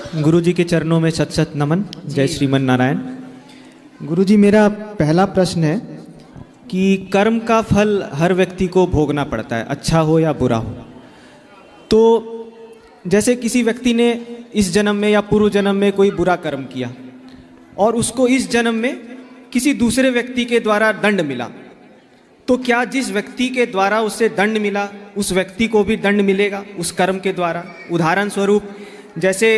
गुरु जी के चरणों में शत शत नमन। जय श्रीमन नारायण। गुरु जी, मेरा पहला प्रश्न है कि कर्म का फल हर व्यक्ति को भोगना पड़ता है, अच्छा हो या बुरा हो। तो जैसे किसी व्यक्ति ने इस जन्म में या पूर्व जन्म में कोई बुरा कर्म किया और उसको इस जन्म में किसी दूसरे व्यक्ति के द्वारा दंड मिला, तो क्या जिस व्यक्ति के द्वारा उसे दंड मिला उस व्यक्ति को भी दंड मिलेगा उस कर्म के द्वारा? उदाहरण स्वरूप, जैसे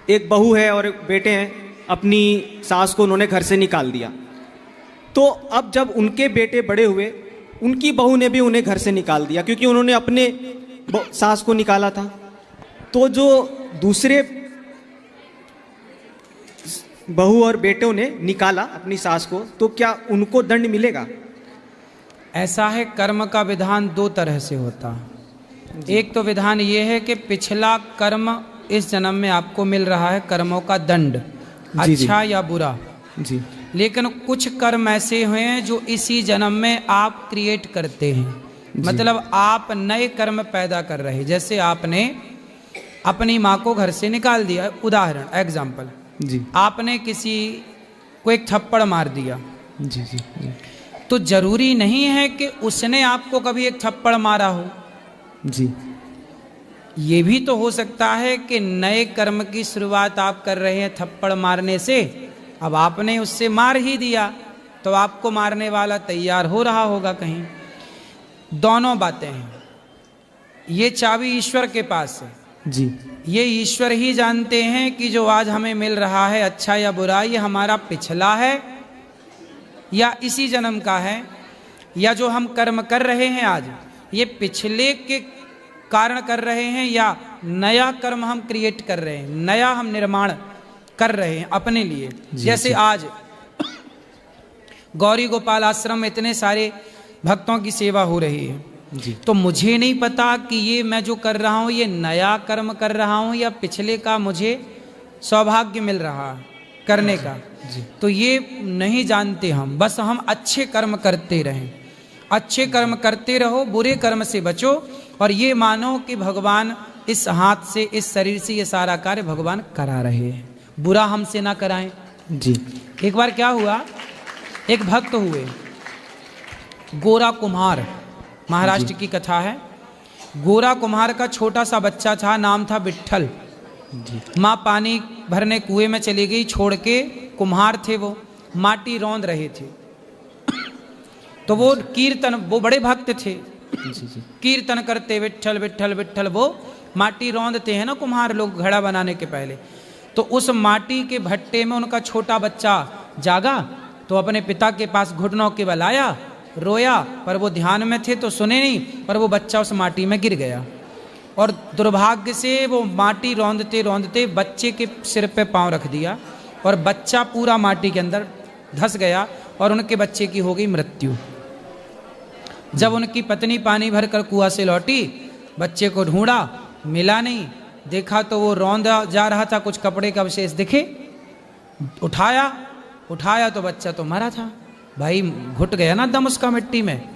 एक बहू है और एक बेटे हैं, अपनी सास को उन्होंने घर से निकाल दिया, तो अब जब उनके बेटे बड़े हुए, उनकी बहू ने भी उन्हें घर से निकाल दिया क्योंकि उन्होंने अपने सास को निकाला था। तो जो दूसरे बहू और बेटों ने निकाला अपनी सास को, तो क्या उनको दंड मिलेगा? ऐसा है, कर्म का विधान दो तरह से होता है। एक तो विधान ये है कि पिछला कर्म इस जन्म में आपको मिल रहा है, कर्मों का दंड, अच्छा या बुरा जी। लेकिन कुछ कर्म ऐसे हुए हैं जो इसी जन्म में आप क्रिएट करते हैं, मतलब आप नए कर्म पैदा कर रहे हैं। जैसे आपने अपनी माँ को घर से निकाल दिया, उदाहरण एग्जाम्पल जी, आपने किसी को एक थप्पड़ मार दिया जी जी जी। तो जरूरी नहीं है कि उसने आपको कभी एक थप्पड़ मारा हो जी। ये भी तो हो सकता है कि नए कर्म की शुरुआत आप कर रहे हैं थप्पड़ मारने से, अब आपने उससे मार ही दिया तो आपको मारने वाला तैयार हो रहा होगा कहीं। दोनों बातें हैं, ये चाबी ईश्वर के पास है जी। ये ईश्वर ही जानते हैं कि जो आज हमें मिल रहा है अच्छा या बुरा, ये हमारा पिछला है या इसी जन्म का है, या जो हम कर्म कर रहे हैं आज ये पिछले के कारण कर रहे हैं, या नया कर्म हम क्रिएट कर रहे हैं, नया हम निर्माण कर रहे हैं अपने लिए। जैसे आज गौरी गोपाल आश्रम में इतने सारे भक्तों की सेवा हो रही है जी। तो मुझे नहीं पता कि ये मैं जो कर रहा हूँ ये नया कर्म कर रहा हूँ या पिछले का मुझे सौभाग्य मिल रहा है करने का जी। तो ये नहीं जानते हम, बस हम अच्छे कर्म करते रहें, अच्छे कर्म करते रहो, बुरे कर्म से बचो, और ये मानो कि भगवान इस हाथ से इस शरीर से ये सारा कार्य भगवान करा रहे हैं, बुरा हमसे ना कराएं जी। एक बार क्या हुआ, एक भक्त हुए गोरा कुम्हार, महाराष्ट्र की कथा है। गोरा कुम्हार का छोटा सा बच्चा था, नाम था विट्ठल। माँ पानी भरने कुएं में चली गई छोड़ के, कुम्हार थे वो, माटी रौंद रहे थे। तो वो कीर्तन, वो बड़े भक्त थे, कीर्तन करते विट्ठल विट्ठल विट्ठल, वो माटी रौंदते हैं ना कुम्हार लोग घड़ा बनाने के पहले। तो उस माटी के भट्टे में उनका छोटा बच्चा जागा तो अपने पिता के पास घुटनों के बल आया, रोया, पर वो ध्यान में थे तो सुने नहीं, पर वो बच्चा उस माटी में गिर गया और दुर्भाग्य से वो माटी रौंदते रौंदते बच्चे के सिर पे पांव रख दिया और बच्चा पूरा माटी के अंदर धंस गया और उनके बच्चे की हो गई मृत्यु। जब उनकी पत्नी पानी भर कर कुआं से लौटी, बच्चे को ढूंढा, मिला नहीं, देखा तो वो रौंदा जा रहा था, कुछ कपड़े का अवशेष दिखे, उठाया तो बच्चा तो मरा था। भाई घुट गया ना दम उसका मिट्टी में,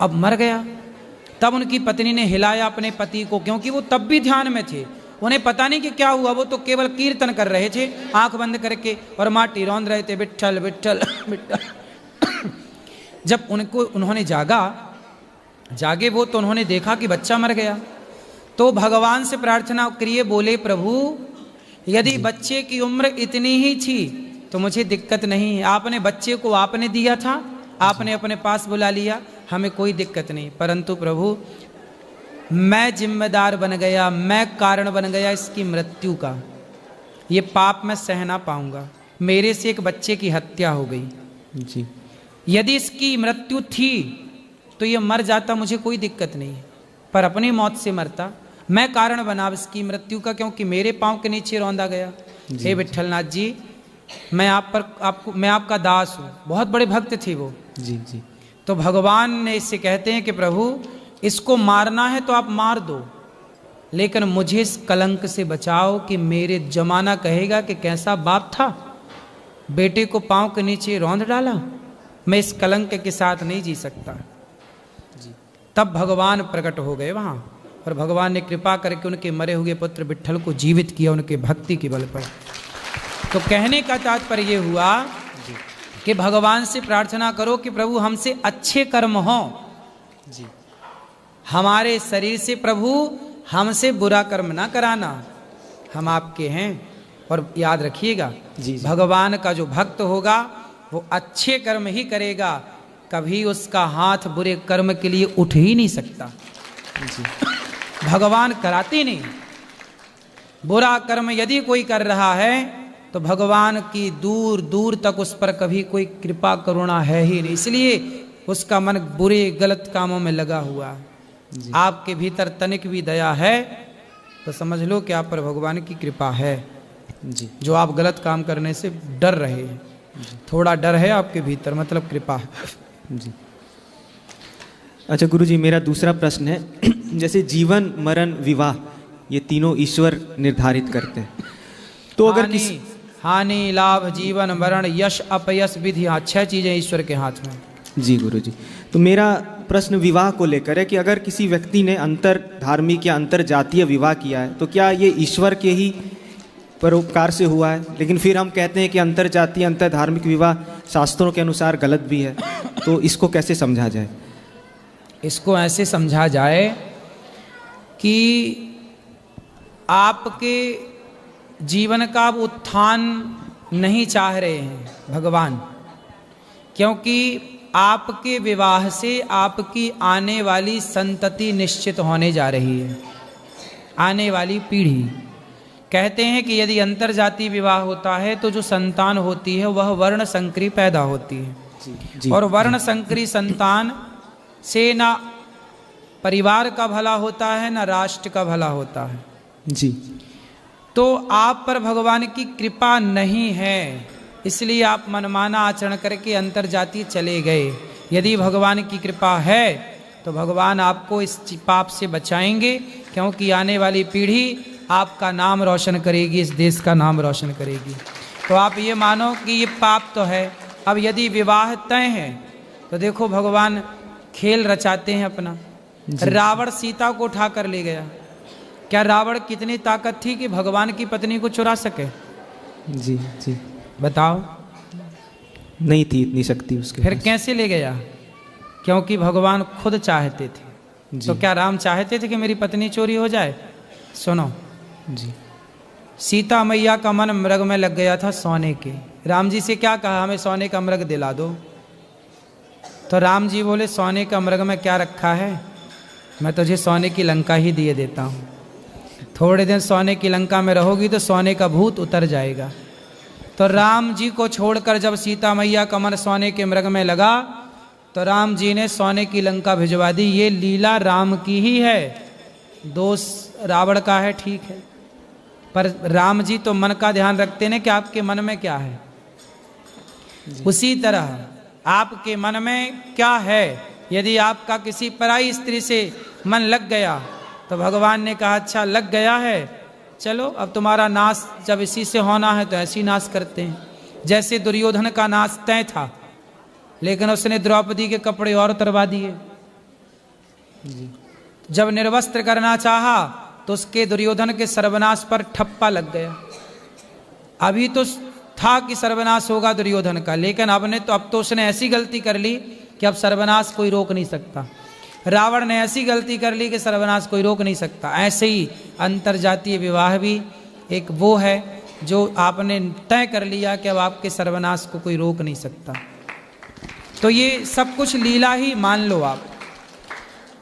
अब मर गया। तब उनकी पत्नी ने हिलाया अपने पति को, क्योंकि वो तब भी ध्यान में थे, उन्हें पता नहीं कि क्या हुआ, वो तो केवल कीर्तन कर रहे थे आंख बंद करके और माटी रौंद रहे थे, विट्ठल विट्ठल विट्ठल। जब उन्होंने जागे वो तो उन्होंने देखा कि बच्चा मर गया, तो भगवान से प्रार्थना करिए, बोले प्रभु यदि बच्चे की उम्र इतनी ही थी तो मुझे दिक्कत नहीं है, आपने बच्चे को आपने दिया था, आपने अपने पास बुला लिया, हमें कोई दिक्कत नहीं, परंतु प्रभु मैं जिम्मेदार बन गया, मैं कारण बन गया इसकी मृत्यु का, ये पाप मैं सह ना पाऊंगा, मेरे से एक बच्चे की हत्या हो गई जी। यदि इसकी मृत्यु थी तो ये मर जाता, मुझे कोई दिक्कत नहीं, पर अपनी मौत से मरता, मैं कारण बना इसकी मृत्यु का, क्योंकि मेरे पांव के नीचे रौंदा गया। हे विट्ठलनाथ जी, मैं आपका दास हूँ। बहुत बड़े भक्त थे वो जी जी। तो भगवान ने इससे कहते हैं कि प्रभु इसको मारना है तो आप मार दो, लेकिन मुझे इस कलंक से बचाओ कि मेरे जमाना कहेगा कि कैसा बाप था, बेटे को पांव के नीचे रौंद डाला, मैं इस कलंक के साथ नहीं जी सकता। तब भगवान प्रकट हो गए वहां और भगवान ने कृपा करके उनके मरे हुए पुत्र विट्ठल को जीवित किया उनके भक्ति के बल पर। तो कहने का तात्पर्य ये हुआ कि भगवान से प्रार्थना करो कि प्रभु हमसे अच्छे कर्म हो जी, हमारे शरीर से प्रभु हमसे बुरा कर्म ना कराना, हम आपके हैं। और याद रखिएगा जी, जी। भगवान का जो भक्त होगा वो अच्छे कर्म ही करेगा, कभी उसका हाथ बुरे कर्म के लिए उठ ही नहीं सकता जी, भगवान कराते नहीं। बुरा कर्म यदि कोई कर रहा है तो भगवान की दूर दूर तक उस पर कभी कोई कृपा करुणा है ही नहीं, इसलिए उसका मन बुरे गलत कामों में लगा हुआ है। आपके भीतर तनिक भी दया है तो समझ लो कि आप पर भगवान की कृपा है जी, जो आप गलत काम करने से डर रहे हैं। थोड़ा डर है आपके भीतर, मतलब कृपा है जी। अच्छा गुरुजी, मेरा दूसरा प्रश्न है जैसे जीवन मरण विवाह ये तीनों ईश्वर निर्धारित करते हैं, तो अगर किसी हानि लाभ जीवन मरण यश अपयश विधि, हाँ 6 चीजें ईश्वर के हाथ में। जी गुरुजी, तो मेरा प्रश्न विवाह को लेकर है कि अगर किसी व्यक्ति ने अंतर धार्मिक या अंतर जातीय विवाह किया है तो क्या ये ईश्वर के ही परोपकार से हुआ है? लेकिन फिर हम कहते हैं कि अंतर जातीय अंतर धार्मिक विवाह शास्त्रों के अनुसार गलत भी है, तो इसको कैसे समझा जाए? इसको ऐसे समझा जाए कि आपके जीवन का उत्थान नहीं चाह रहे हैं भगवान, क्योंकि आपके विवाह से आपकी आने वाली संतति निश्चित होने जा रही है, आने वाली पीढ़ी। कहते हैं कि यदि अंतरजातीय विवाह होता है तो जो संतान होती है वह वर्ण संकरी पैदा होती है जी, और वर्ण संकरी संतान से ना परिवार का भला होता है ना राष्ट्र का भला होता है जी। तो आप पर भगवान की कृपा नहीं है, इसलिए आप मनमाना आचरण करके अंतरजातीय चले गए। यदि भगवान की कृपा है तो भगवान आपको इस पाप से बचाएंगे, क्योंकि आने वाली पीढ़ी आपका नाम रोशन करेगी, इस देश का नाम रोशन करेगी। तो आप ये मानो कि ये पाप तो है। अब यदि विवाह तय है तो देखो भगवान खेल रचाते हैं अपना। रावण सीता को उठा कर ले गया, क्या रावण कितनी ताकत थी कि भगवान की पत्नी को चुरा सके? जी जी, बताओ, नहीं थी इतनी शक्ति उसके फिर पास। कैसे ले गया? क्योंकि भगवान खुद चाहते थे। जी। तो क्या राम चाहते थे कि मेरी पत्नी चोरी हो जाए? सुनो जी सीता मैया का मन मृग में लग गया था सोने के। राम जी से क्या कहा, हमें सोने का मृग दिला दो। तो राम जी बोले सोने का मृग में क्या रखा है, मैं तुझे सोने की लंका ही दिए देता हूँ। थोड़े दिन सोने की लंका में रहोगी तो सोने का भूत उतर जाएगा। तो राम जी को छोड़कर जब सीता मैया का मन सोने के मृग में लगा तो राम जी ने सोने की लंका भिजवा दी। ये लीला राम की ही है, दोष रावण का है, ठीक है, पर राम जी तो मन का ध्यान रखते हैं कि आपके मन में क्या है। उसी तरह आपके मन में क्या है, यदि आपका किसी पराई स्त्री से मन लग गया तो भगवान ने कहा अच्छा लग गया है, चलो अब तुम्हारा नाश जब इसी से होना है तो ऐसे ही नाश करते हैं। जैसे दुर्योधन का नाश तय था, लेकिन उसने द्रौपदी के कपड़े और उतरवा दिए। जब निर्वस्त्र करना चाहा तो उसके दुर्योधन के सर्वनाश पर ठप्पा लग गया। अभी तो था कि सर्वनाश होगा दुर्योधन का, लेकिन अब तो उसने ऐसी गलती कर ली कि अब सर्वनाश कोई रोक नहीं सकता। रावण ने ऐसी गलती कर ली कि सर्वनाश कोई रोक नहीं सकता। ऐसे ही अंतरजातीय विवाह भी एक वो है जो आपने तय कर लिया कि अब आपके सर्वनाश को कोई रोक नहीं सकता। तो ये सब कुछ लीला ही मान लो आप।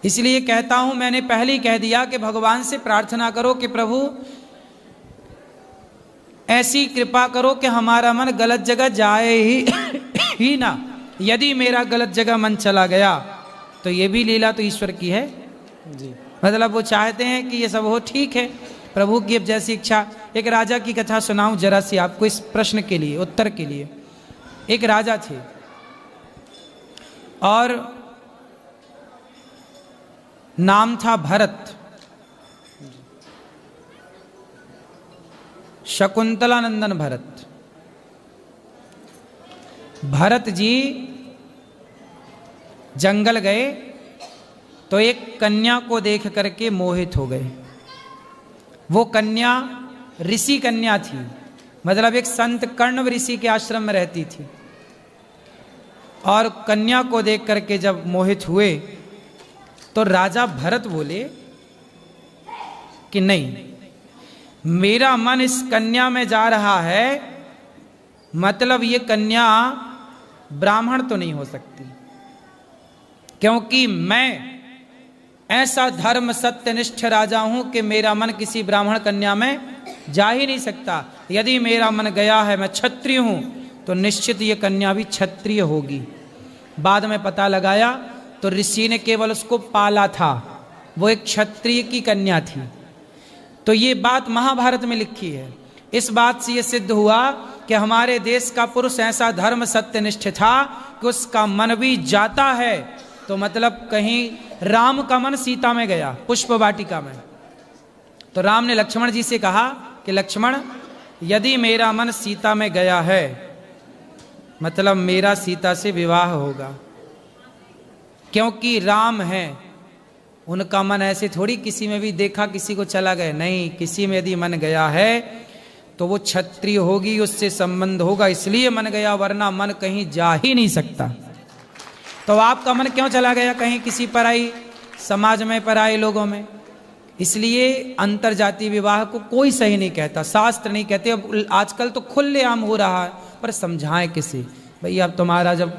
इसलिए कहता हूं, मैंने पहले ही कह दिया कि भगवान से प्रार्थना करो कि प्रभु ऐसी कृपा करो कि हमारा मन गलत जगह जाए ही ना। यदि मेरा गलत जगह मन चला गया तो ये भी लीला तो ईश्वर की है जी। मतलब वो चाहते हैं कि ये सब हो, ठीक है, प्रभु की अब जैसी इच्छा। एक राजा की कथा सुनाऊं जरा सी आपको इस प्रश्न के लिए, उत्तर के लिए। एक राजा थे और नाम था भरत। शकुंतलानंदन भरत। भरत जी जंगल गए तो एक कन्या को देख करके मोहित हो गए। वो कन्या ऋषि कन्या थी, मतलब एक संत कर्णव ऋषि के आश्रम में रहती थी। और कन्या को देख करके जब मोहित हुए तो राजा भरत बोले कि नहीं, मेरा मन इस कन्या में जा रहा है, मतलब ये कन्या ब्राह्मण तो नहीं हो सकती, क्योंकि मैं ऐसा धर्म सत्यनिष्ठ राजा हूं कि मेरा मन किसी ब्राह्मण कन्या में जा ही नहीं सकता। यदि मेरा मन गया है, मैं क्षत्रिय हूं, तो निश्चित ये कन्या भी क्षत्रिय होगी। बाद में पता लगाया तो ऋषि ने केवल उसको पाला था, वो एक क्षत्रिय की कन्या थी। तो ये बात महाभारत में लिखी है। इस बात से ये सिद्ध हुआ कि हमारे देश का पुरुष ऐसा धर्म सत्यनिष्ठ था कि उसका मन भी जाता है, तो मतलब कहीं राम का मन सीता में गया, पुष्प वाटिका में। तो राम ने लक्ष्मण जी से कहा कि लक्ष्मण, यदि मेरा मन सीता में गया है, मतलब मेरा सीता से विवाह होगा, क्योंकि राम है, उनका मन ऐसे थोड़ी किसी में भी देखा किसी को चला गया, नहीं, किसी में यदि मन गया है तो वो क्षत्रिय होगी, उससे संबंध होगा, इसलिए मन गया, वरना मन कहीं जा ही नहीं सकता। तो आपका मन क्यों चला गया कहीं किसी पराई समाज में, पराई लोगों में? इसलिए अंतर जाति विवाह को कोई सही नहीं कहता, शास्त्र नहीं कहते। अब आजकल तो खुलेआम हो रहा है, पर समझाएं किसे? भैया अब तुम्हारा जब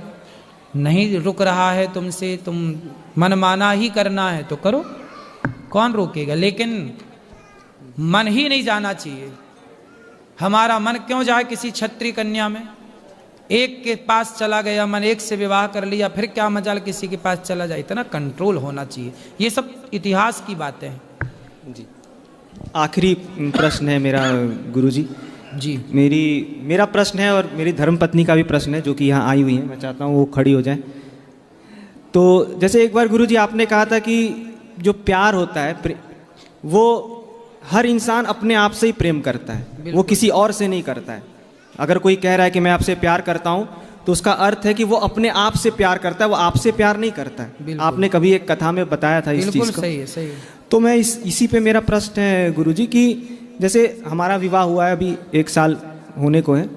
नहीं रुक रहा है तुमसे, तुम मनमाना ही करना है तो करो, कौन रोकेगा? लेकिन मन ही नहीं जाना चाहिए। हमारा मन क्यों जाए किसी क्षत्रिय कन्या में? एक के पास चला गया मन, एक से विवाह कर लिया, फिर क्या मजाल किसी के पास चला जाए? इतना कंट्रोल होना चाहिए। ये सब इतिहास की बातें हैं। जी, आखिरी प्रश्न है मेरा गुरुजी। जी, मेरा प्रश्न है और मेरी धर्मपत्नी का भी प्रश्न है, जो कि यहाँ आई हुई है। मैं चाहता हूँ वो खड़ी हो जाए। तो जैसे एक बार गुरुजी आपने कहा था कि जो प्यार होता है वो हर इंसान अपने आप से ही प्रेम करता है, वो किसी और से नहीं करता है। अगर कोई कह रहा है कि मैं आपसे प्यार करता हूँ, तो उसका अर्थ है कि वो अपने आप से प्यार करता है, वो आपसे प्यार नहीं करता है। आपने कभी एक कथा में बताया था इस चीज़ को। सही है, सही है। तो मैं इसी पे मेरा प्रश्न है गुरुजी कि जैसे हमारा विवाह हुआ है, अभी 1 साल होने को है,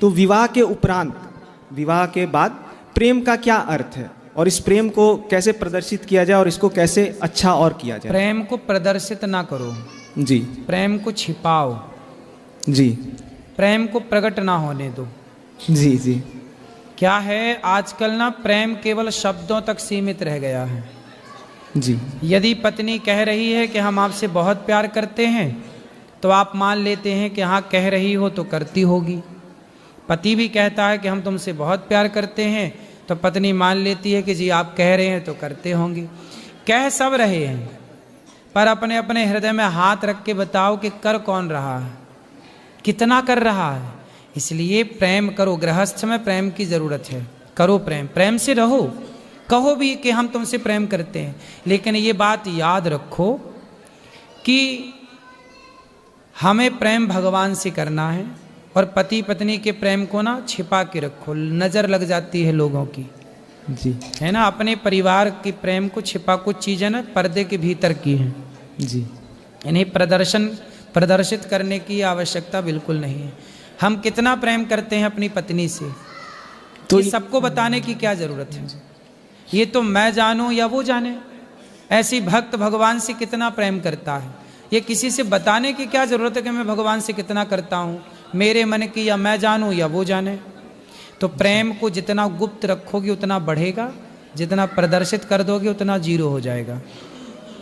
तो विवाह के उपरांत, विवाह के बाद प्रेम का क्या अर्थ है, और इस प्रेम को कैसे प्रदर्शित किया जाए, और इसको कैसे अच्छा और किया जाए? प्रेम को प्रदर्शित ना करो जी, प्रेम को छिपाओ जी, प्रेम को प्रकट ना होने दो। जी, जी, क्या है, आजकल ना प्रेम केवल शब्दों तक सीमित रह गया है। जी, यदि पत्नी कह रही है कि हम आपसे बहुत प्यार करते हैं, तो आप मान लेते हैं कि हाँ कह रही हो तो करती होगी। पति भी कहता है कि हम तुमसे बहुत प्यार करते हैं, तो पत्नी मान लेती है कि जी आप कह रहे हैं तो करते होंगे। कह सब रहे हैं, पर अपने अपने हृदय में हाथ रख के बताओ कि कर कौन रहा है, कितना कर रहा है। इसलिए प्रेम करो, गृहस्थ में प्रेम की जरूरत है, करो प्रेम, प्रेम से रहो, कहो भी कि हम तुमसे प्रेम करते हैं। लेकिन ये बात याद रखो कि हमें प्रेम भगवान से करना है, और पति पत्नी के प्रेम को ना छिपा के रखो, नजर लग जाती है लोगों की, जी, है ना। अपने परिवार के प्रेम को छिपा, कुछ चीजें ना पर्दे के भीतर की हैं, जी, इन्हें प्रदर्शित करने की आवश्यकता बिल्कुल नहीं है। हम कितना प्रेम करते हैं अपनी पत्नी से, तो ये सबको बताने की क्या जरूरत है? ये तो मैं जानूं या वो जाने। ऐसी भक्त भगवान से कितना प्रेम करता है, ये किसी से बताने की क्या जरूरत है कि मैं भगवान से कितना करता हूँ, मेरे मन की, या मैं जानूं या वो जाने। तो प्रेम को जितना गुप्त रखोगे उतना बढ़ेगा, जितना प्रदर्शित कर दोगे उतना जीरो हो जाएगा।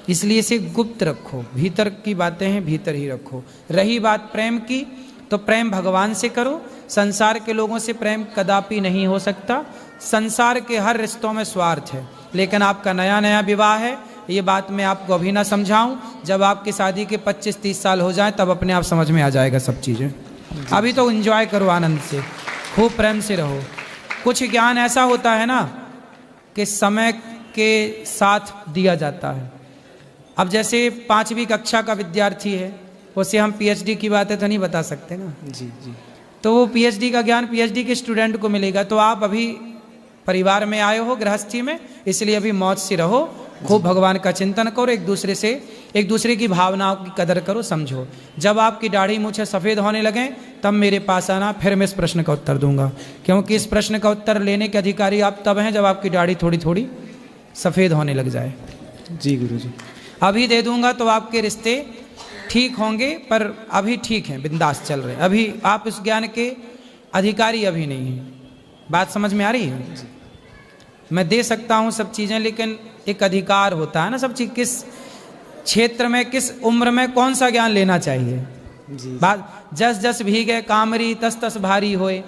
इसलिए इसे गुप्त रखो, भीतर की बातें हैं भीतर ही रखो। रही बात प्रेम की, तो प्रेम भगवान से करो। संसार के लोगों से प्रेम कदापि नहीं हो सकता। संसार के हर रिश्तों में स्वार्थ है। लेकिन आपका नया नया विवाह है, ये बात मैं आपको अभी ना समझाऊं, जब आपकी शादी के 25-30 साल हो जाए तब अपने आप समझ में आ जाएगा सब चीज़ें। अभी तो एंजॉय करो, आनंद से, खूब प्रेम से रहो। कुछ ज्ञान ऐसा होता है ना कि समय के साथ दिया जाता है। अब जैसे 5वीं कक्षा का विद्यार्थी है, उसे हम पीएचडी की बातें तो नहीं बता सकते ना। जी, जी, तो वो पीएचडी का ज्ञान पीएचडी के स्टूडेंट को मिलेगा। तो आप अभी परिवार में आए हो, गृहस्थी में, इसलिए अभी मौज से रहो, खूब भगवान का चिंतन करो, एक दूसरे की भावनाओं की कदर करो, समझो। जब आपकी दाढ़ी मूछें सफ़ेद होने लगें तब मेरे पास आना, फिर मैं इस प्रश्न का उत्तर दूंगा, क्योंकि इस प्रश्न का उत्तर लेने के अधिकारी आप तब हैं जब आपकी दाढ़ी थोड़ी थोड़ी सफ़ेद होने लग जाए। जी गुरुजी। अभी दे दूंगा तो आपके रिश्ते ठीक होंगे, पर अभी ठीक हैं, बिंदास चल रहे हैं। अभी आप इस ज्ञान के अधिकारी अभी नहीं हैं। बात समझ में आ रही है? मैं दे सकता हूँ सब चीज़ें, लेकिन एक अधिकार होता है ना सब चीज़, किस क्षेत्र में किस उम्र में कौन सा ज्ञान लेना चाहिए। जी। बात जस जस भीगे कामरी तस तस भारी होए।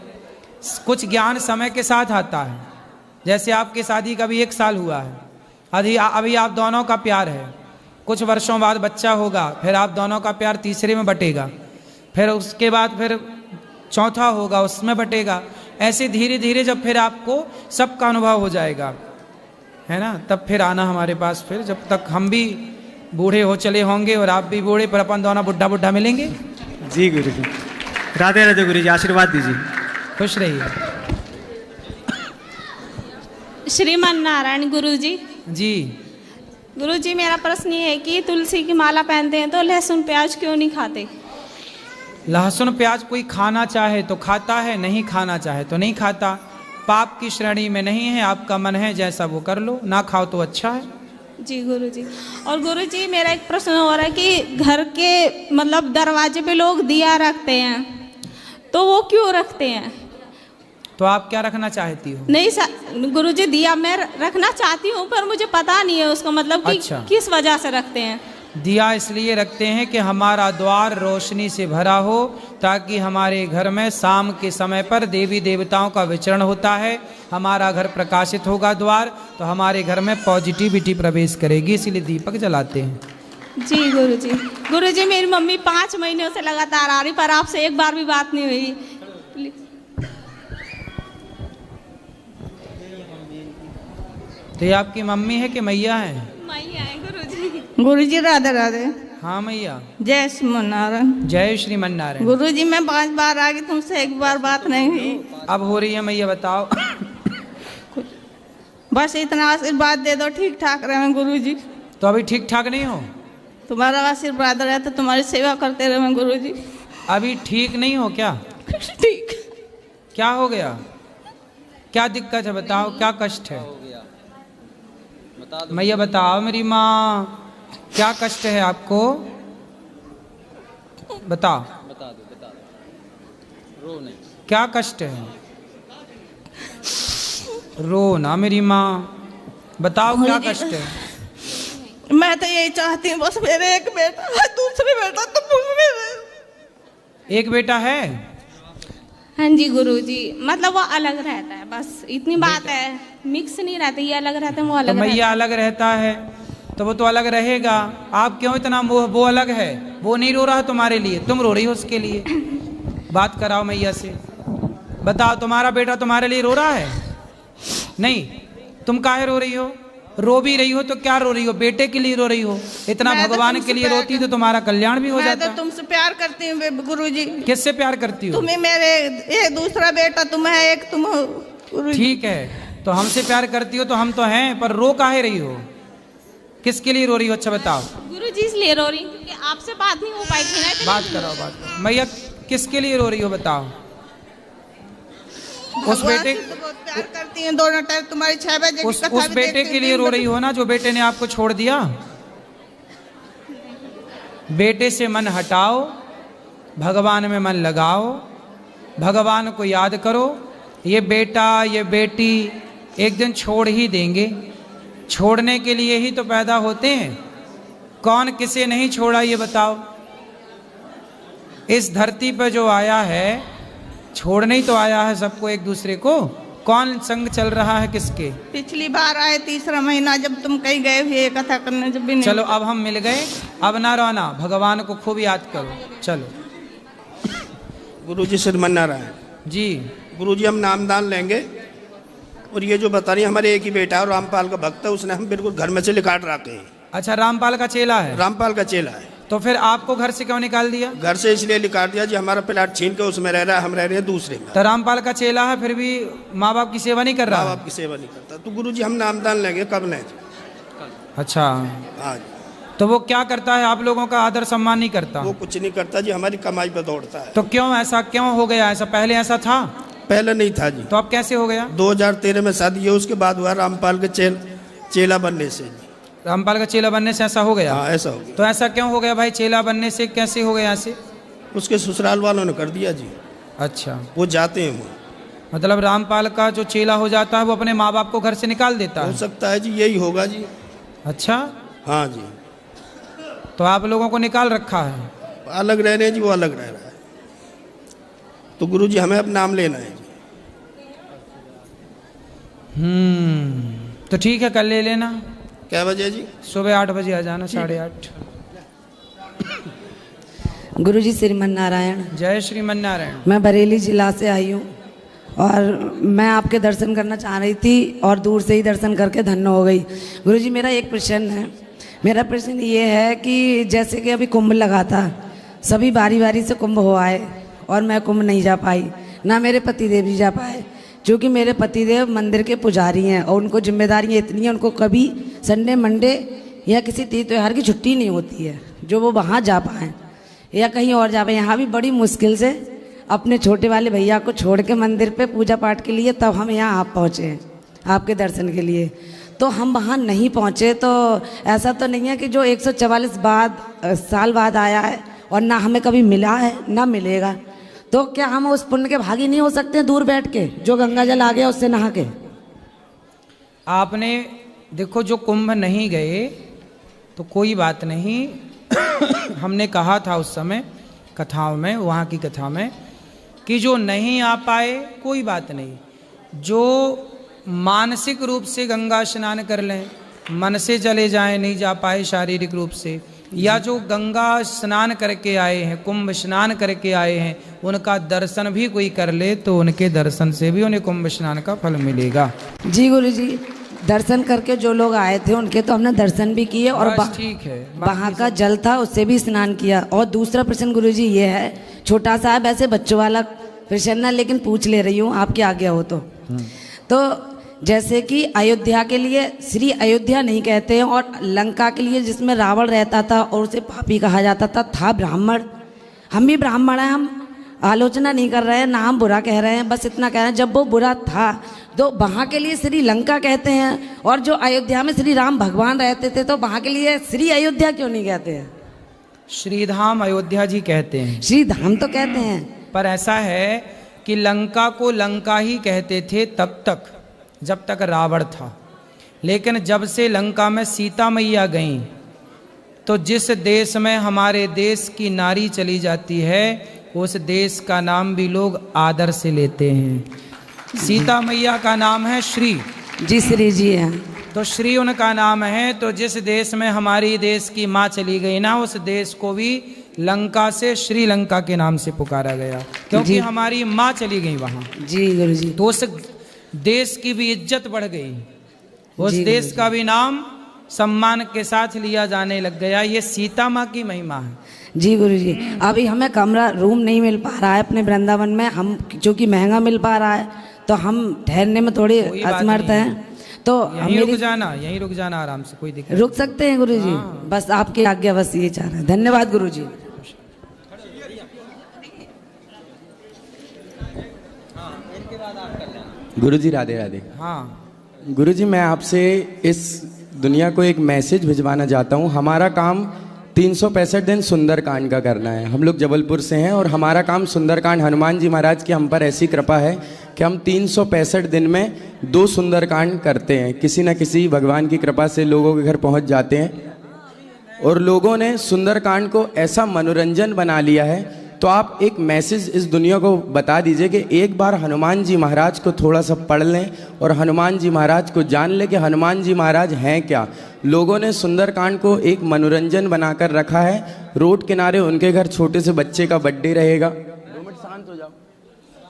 कुछ ज्ञान समय के साथ आता है। जैसे आपकी शादी का भी 1 साल हुआ है, अभी आप दोनों का प्यार है, कुछ वर्षों बाद बच्चा होगा, फिर आप दोनों का प्यार तीसरे में बटेगा, फिर उसके बाद फिर चौथा होगा, उसमें बटेगा। ऐसे धीरे धीरे जब फिर आपको सबका अनुभव हो जाएगा, है ना, तब फिर आना हमारे पास। फिर जब तक हम भी बूढ़े हो चले होंगे और आप भी बूढ़े, पर अपन दोनों बुढ़ा बुढ़ा मिलेंगे। जी गुरुजी। राधे राधे गुरुजी, आशीर्वाद दीजिए। खुश रहिए। श्रीमन नारायण गुरुजी। जी गुरुजी, मेरा प्रश्न ये है कि तुलसी की माला पहनते हैं तो लहसुन प्याज क्यों नहीं खाते? लहसुन प्याज कोई खाना चाहे तो खाता है, नहीं खाना चाहे तो नहीं खाता। पाप की श्रेणी में नहीं है, आपका मन है जैसा वो कर लो, ना खाओ तो अच्छा है। जी गुरुजी। और गुरुजी, मेरा एक प्रश्न हो रहा है कि घर के मतलब दरवाजे पे लोग दिया रखते हैं, तो वो क्यों रखते हैं? तो आप क्या रखना चाहती हो? नहीं गुरुजी, दिया मैं रखना चाहती हूँ, पर मुझे पता नहीं है उसका मतलब कि अच्छा। किस वजह से रखते हैं। दिया इसलिए रखते हैं कि हमारा द्वार रोशनी से भरा हो, ताकि हमारे घर में शाम के समय पर देवी देवताओं का विचरण होता है, हमारा घर प्रकाशित होगा द्वार, तो हमारे घर में पॉजिटिविटी प्रवेश करेगी, इसीलिए दीपक जलाते हैं। जी गुरुजी। गुरुजी, मेरी मम्मी 5 महीनों से लगातार आ रही, पर आपसे एक बार भी बात नहीं हुई। तो ये आपकी मम्मी है कि मैया है? मैया है गुरुजी। गुरुजी राधे राधे। हाँ मैया। जय श्रीमन्नारायण। जय श्रीमन्नारायण। गुरुजी, मैं 5 बार आ गई, तुमसे एक बार बात नहीं हुई। अब हो रही है मैया, बताओ। बस इतना आशीर्वाद दे दो, ठीक ठाक रहे गुरुजी। तो अभी ठीक ठाक नहीं हो? तुम्हारा आशीर्वाद रहे तो तुम्हारी सेवा करते रहे गुरुजी। अभी ठीक नहीं हो क्या? ठीक। क्या हो गया? क्या दिक्कत है बताओ, क्या कष्ट है? मैया बताओ मेरी माँ, क्या कष्ट है आपको? बताओ। बता दो। रो नहीं। क्या कष्ट है? रो ना मेरी माँ, बताओ क्या कष्ट है? मैं तो यही चाहती हूँ, बस मेरे एक बेटा है, दूसरे बेटा तो मेरे। एक बेटा है? हाँ जी गुरुजी, मतलब वो अलग रहता है, बस इतनी बात है। मिक्स नहीं रहते, ये अलग रहते हैं, वो अलग तो मैया अलग रहता है तो वो तो अलग रहेगा। आप क्यों इतना वो अलग है, वो नहीं रो रहा तुम्हारे लिए, तुम रो रही हो उसके लिए। बात कराओ मैया से, बताओ तुम्हारा बेटा तुम्हारे लिए रो रहा है? नहीं, तुम काहे रो रही हो? रो भी रही हो तो क्या रो रही हो? बेटे के लिए रो रही हो। इतना भगवान के लिए रोती तो तुम्हारा कल्याण भी हो जाता। मैं तो तुमसे प्यार करती हूँ गुरुजी। किससे प्यार करती हो? तुम्हें मेरे एक दूसरा बेटा तुम है, एक तुम हो। ठीक है, तो हमसे प्यार करती हो तो हम तो हैं, पर रो काहे रही हो? किसके लिए रो रही हो? अच्छा बताओ। गुरुजी इसलिए रो रही हूँ क्योंकि आपसे बात नहीं हो पाई थी ना। बात कराओ। मैया किसके लिए रो रही हो बताओ? उस बेटे प्यार करती हैं, दोनों टाइम तुम्हारी 6 बजे की कथा उस बेटे के लिए रो रही हो ना, जो बेटे ने आपको छोड़ दिया। बेटे से मन हटाओ, भगवान में मन लगाओ, भगवान को याद करो। ये बेटा ये बेटी एक दिन छोड़ ही देंगे, छोड़ने के लिए ही तो पैदा होते हैं। कौन किसे नहीं छोड़ा ये बताओ? इस धरती पर जो आया है छोड़ने ही तो आया है सबको, एक दूसरे को। कौन संग चल रहा है किसके? पिछली बार आए 3रा महीना जब तुम कहीं गए हुए कथा करने, जब भी नहीं। चलो अब हम मिल गए, अब ना रोना, भगवान को खूब याद करो। चलो गुरुजी श्रीमन्नारायण जी। गुरुजी हम नामदान लेंगे, और ये जो बता रही है हमारे एक ही बेटा और रामपाल का भक्त है, उसने हम बिल्कुल घर में से निकाल रखे हैं। अच्छा, रामपाल का चेला है? रामपाल का चेला है। तो फिर आपको घर से क्यों निकाल दिया? घर से इसलिए निकाल दिया जी हमारा प्लाट छीन के उसमें रह रहा है, हम रह रहे हैं दूसरे में। तो रामपाल का चेला है फिर भी माँ बाप की सेवा नहीं कर रहा? माँ बाप की सेवा नहीं करता। तो गुरुजी हम नामदान लेंगे, कब लें? अच्छा, हाँ जी। तो वो क्या करता है, आप लोगों का आदर सम्मान नहीं करता? वो कुछ नहीं करता जी, हमारी कमाई पर दौड़ता है। तो क्यों ऐसा क्यों हो गया? ऐसा पहले ऐसा था? पहले नहीं था जी। तो अब कैसे हो गया? 2013 में शादी है, उसके बाद हुआ रामपाल के चेला बनने से जी। रामपाल का चेला बनने से ऐसा हो गया? हाँ, ऐसा हो गया। तो ऐसा क्यों हो गया भाई? चेला बनने से कैसे हो गया ऐसे? उसके ससुराल वालों ने कर दिया जी। अच्छा, वो जाते हैं, वो मतलब रामपाल का जो चेला हो जाता है वो अपने माँ बाप को घर से निकाल देता हो है? सकता है जी, यही होगा जी। अच्छा, हाँ जी। तो आप लोगों को निकाल रखा है? अलग रह रहे हैं जी, वो अलग रह रहा है। तो गुरुजी हमें अब नाम लेना है जी। तो ठीक है, कल ले लेना। क्या बजे जी? सुबह 8 बजे आ जाना, 8:30। गुरुजी श्रीमन नारायण। जय श्रीमन नारायण। मैं बरेली जिला से आई हूँ और मैं आपके दर्शन करना चाह रही थी और दूर से ही दर्शन करके धन्य हो गई। गुरुजी मेरा एक प्रश्न है। मेरा प्रश्न ये है कि जैसे कि अभी कुंभ लगा था, सभी बारी बारी से कुंभ हो आए और मैं कुंभ नहीं जा पाई, ना मेरे पतिदेव जी जा पाए, क्योंकि मेरे पतिदेव मंदिर के पुजारी हैं और उनको जिम्मेदारियाँ इतनी हैं, उनको कभी संडे मंडे या किसी तीज त्यौहार की छुट्टी नहीं होती है जो वो वहाँ जा पाएँ या कहीं और जा पाए। यहाँ भी बड़ी मुश्किल से अपने छोटे वाले भैया को छोड़ के मंदिर पे पूजा पाठ के लिए तब हम यहाँ आप पहुँचे हैं आपके दर्शन के लिए। तो हम वहाँ नहीं पहुँचे, तो ऐसा तो नहीं है कि जो 144 साल बाद आया है और ना हमें कभी मिला है ना मिलेगा, तो क्या हम उस पुण्य के भागी नहीं हो सकते हैं दूर बैठ के, जो गंगा जल आ गया उससे नहा के? आपने देखो, जो कुंभ नहीं गए तो कोई बात नहीं। हमने कहा था उस समय कथाओं में, वहाँ की कथा में, कि जो नहीं आ पाए कोई बात नहीं, जो मानसिक रूप से गंगा स्नान कर लें, मन से चले जाएं, नहीं जा पाए शारीरिक रूप से, या जो गंगा स्नान करके आए हैं, कुंभ स्नान करके आए हैं, उनका दर्शन भी कोई कर ले तो उनके दर्शन से भी उन्हें कुंभ स्नान का फल मिलेगा। जी गुरुजी, दर्शन करके जो लोग आए थे उनके तो हमने दर्शन भी किए और ठीक है, वहाँ का जल था उससे भी स्नान किया। और दूसरा प्रश्न गुरुजी ये है, छोटा सा है वैसे बच्चों वाला प्रश्न है, लेकिन पूछ ले रही हूँ आपकी आज्ञा हो तो जैसे कि अयोध्या के लिए श्री अयोध्या नहीं कहते हैं और लंका के लिए जिसमें रावण रहता था और उसे पापी कहा जाता था ब्राह्मण। हम भी ब्राह्मण हैं, हम आलोचना नहीं कर रहे हैं, ना हम बुरा कह रहे हैं, बस इतना कह रहे हैं जब वो बुरा था तो वहाँ के लिए श्री लंका कहते हैं, और जो अयोध्या में श्री राम भगवान रहते थे तो वहाँ के लिए श्री अयोध्या क्यों नहीं कहते हैं? श्रीधाम अयोध्या जी कहते हैं। श्री धाम तो कहते हैं, पर ऐसा है कि लंका को लंका ही कहते थे तब तक जब तक रावण था, लेकिन जब से लंका में सीता मैया गईं तो जिस देश में हमारे देश की नारी चली जाती है उस देश का नाम भी लोग आदर से लेते हैं। सीता मैया का नाम है श्री जी, श्री जी हैं, तो श्री उनका नाम है। तो जिस देश में हमारी देश की माँ चली गई ना, उस देश को भी लंका से श्रीलंका के नाम से पुकारा गया, क्योंकि हमारी माँ चली गई वहाँ। जी गुरुजी, तो उस देश की भी इज्जत बढ़ गई, उस देश का भी नाम सम्मान के साथ लिया जाने लग गया। ये सीता माँ की महिमा है। जी गुरुजी, अभी हमें कमरा रूम नहीं मिल पा रहा है अपने वृंदावन में, हम क्योंकि महंगा मिल पा रहा है तो हम ठहरने में थोड़े असमर्थ हैं, तो यहीं रुक जाना आराम से, कोई दिक्कत। रुक सकते हैं गुरुजी? बस आपकी आज्ञा, बस ये चाह रहे हैं। धन्यवाद गुरुजी। गुरुजी राधे राधे। हाँ गुरुजी, मैं आपसे इस दुनिया को एक मैसेज भिजवाना चाहता हूँ। हमारा काम 365 दिन सुंदरकांड का करना है। हम लोग जबलपुर से हैं और हमारा काम सुंदरकांड, हनुमान जी महाराज की हम पर ऐसी कृपा है कि हम 365 दिन में 2 सुंदरकांड करते हैं। किसी न किसी भगवान की कृपा से लोगों के घर पहुंच जाते हैं और लोगों ने सुंदरकांड को ऐसा मनोरंजन बना लिया है। तो आप एक मैसेज इस दुनिया को बता दीजिए कि एक बार हनुमान जी महाराज को थोड़ा सा पढ़ लें और हनुमान जी महाराज को जान लें कि हनुमान जी महाराज हैं क्या। लोगों ने सुंदरकांड को एक मनोरंजन बनाकर रखा है। रोड किनारे उनके घर छोटे से बच्चे का बर्थडे रहेगा, 2 मिनट शांत हो जाओ।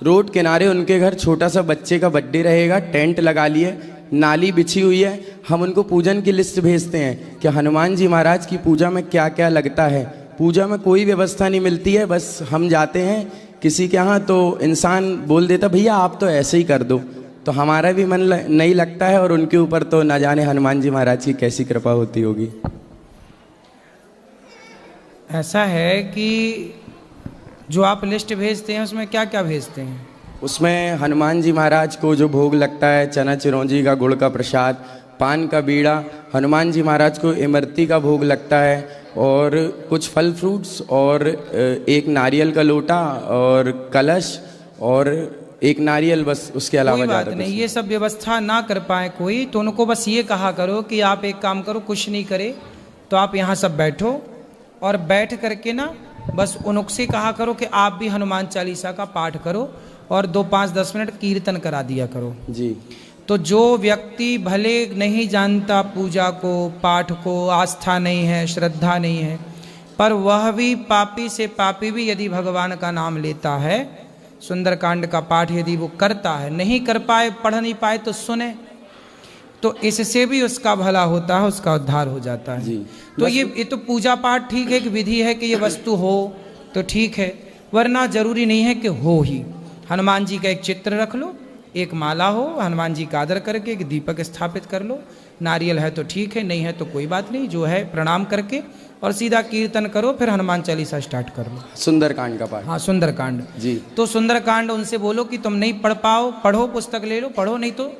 रोड किनारे उनके घर छोटा सा बच्चे का बर्थडे रहेगा, टेंट लगा लिए, नाली बिछी हुई है। हम उनको पूजन की लिस्ट भेजते हैं कि हनुमान जी महाराज की पूजा में क्या क्या लगता है। पूजा में कोई व्यवस्था नहीं मिलती है, बस हम जाते हैं किसी के यहाँ तो इंसान बोल देता भैया आप तो ऐसे ही कर दो, तो हमारा भी मन नहीं लगता है, और उनके ऊपर तो न जाने हनुमान जी महाराज की कैसी कृपा होती होगी। ऐसा है कि जो आप लिस्ट भेजते हैं उसमें क्या क्या भेजते हैं? उसमें हनुमान जी महाराज को जो भोग लगता है, चना चिरौंजी का, गुड़ का प्रसाद, पान का बीड़ा, हनुमान जी महाराज को इमरती का भोग लगता है, और कुछ फल फ्रूट्स, और एक नारियल का लोटा, और कलश, और एक नारियल, बस उसके अलावा कोई बात ज़्यादा नहीं। कुछ ये सब व्यवस्था ना कर पाए कोई, तो उनको बस ये कहा करो कि आप एक काम करो, कुछ नहीं करे तो आप यहाँ सब बैठो, और बैठ करके ना बस उनसे कहा करो कि आप भी हनुमान चालीसा का पाठ करो, और 2-5-10 मिनट कीर्तन करा दिया करो जी। तो जो व्यक्ति भले नहीं जानता पूजा को, पाठ को, आस्था नहीं है, श्रद्धा नहीं है, पर वह भी पापी से पापी भी यदि भगवान का नाम लेता है, सुंदरकांड का पाठ यदि वो करता है, नहीं कर पाए, पढ़ नहीं पाए तो सुने, तो इससे भी उसका भला होता है, उसका उद्धार हो जाता है जी। तो ये तो पूजा पाठ ठीक है कि विधि है कि ये वस्तु हो तो ठीक है, वरना जरूरी नहीं है कि हो ही। हनुमान जी का एक चित्र रख लो, एक माला हो, हनुमान जी का आदर करके एक दीपक स्थापित कर लो, नारियल है तो ठीक है, नहीं है तो कोई बात नहीं, जो है प्रणाम करके और सीधा कीर्तन करो, फिर हनुमान चालीसा स्टार्ट कर लो, सुंदरकांड का पाठ। हाँ सुंदरकांड जी। तो सुंदरकांड उनसे बोलो कि तुम नहीं पढ़ पाओ, पढ़ो, पुस्तक ले लो, पढ़ो, नहीं तो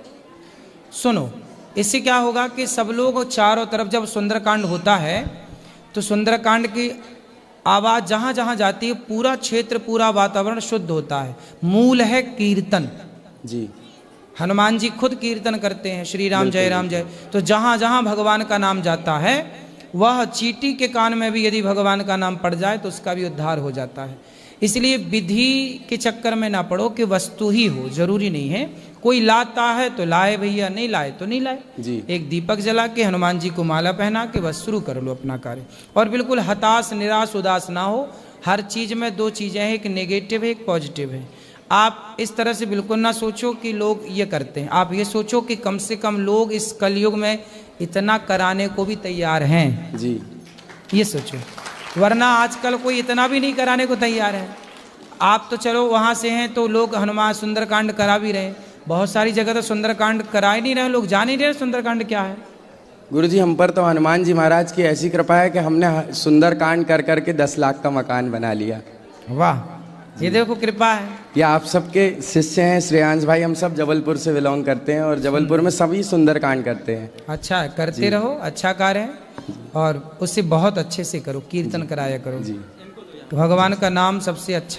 सुनो। इससे क्या होगा कि सब लोग चारों तरफ जब सुंदरकांड होता है तो सुंदरकांड की आवाज़ जहाँ जहाँ जाती है पूरा क्षेत्र, पूरा वातावरण शुद्ध होता है। मूल है कीर्तन जी। हनुमान जी खुद कीर्तन करते हैं, श्री राम जय राम जय। तो जहाँ जहाँ भगवान का नाम जाता है, वह चींटी के कान में भी यदि भगवान का नाम पड़ जाए तो उसका भी उद्धार हो जाता है। इसलिए विधि के चक्कर में ना पड़ो कि वस्तु ही हो, जरूरी नहीं है। कोई लाता है तो लाए भैया, नहीं लाए तो नहीं लाए जी। एक दीपक जला के हनुमान जी को माला पहना के बस शुरू कर लो अपना कार्य, और बिल्कुल हताश, निराश, उदास ना हो। हर चीज में दो चीजें हैं, एक नेगेटिव है, एक पॉजिटिव है। आप इस तरह से बिल्कुल ना सोचो कि लोग ये करते हैं, आप ये सोचो कि कम से कम लोग इस कलयुग में इतना कराने को भी तैयार हैं जी। ये सोचो, वरना आजकल कोई इतना भी नहीं कराने को तैयार है। आप तो चलो वहाँ से हैं तो लोग हनुमान सुंदरकांड करा भी रहे हैं, बहुत सारी जगह तो सुंदरकांड करा ही नहीं रहे, लोग जान ही नहीं रहे सुंदरकांड क्या है। गुरुजी, हम पर तो हनुमान जी महाराज की ऐसी कृपा है कि हमने सुंदरकांड कर करके 10 लाख का मकान बना लिया। वाह, ये देखो कृपा है। ये आप सबके शिष्य हैं, श्रेयांश भाई, हम सब जबलपुर से बिलोंग करते हैं, और जबलपुर में सभी सुंदरकांड करते हैं। अच्छा करते रहो, अच्छा कार्य है, और उससे बहुत अच्छे से करो, कीर्तन कराया करो। जी। तो भगवान का नाम सबसे अच्छा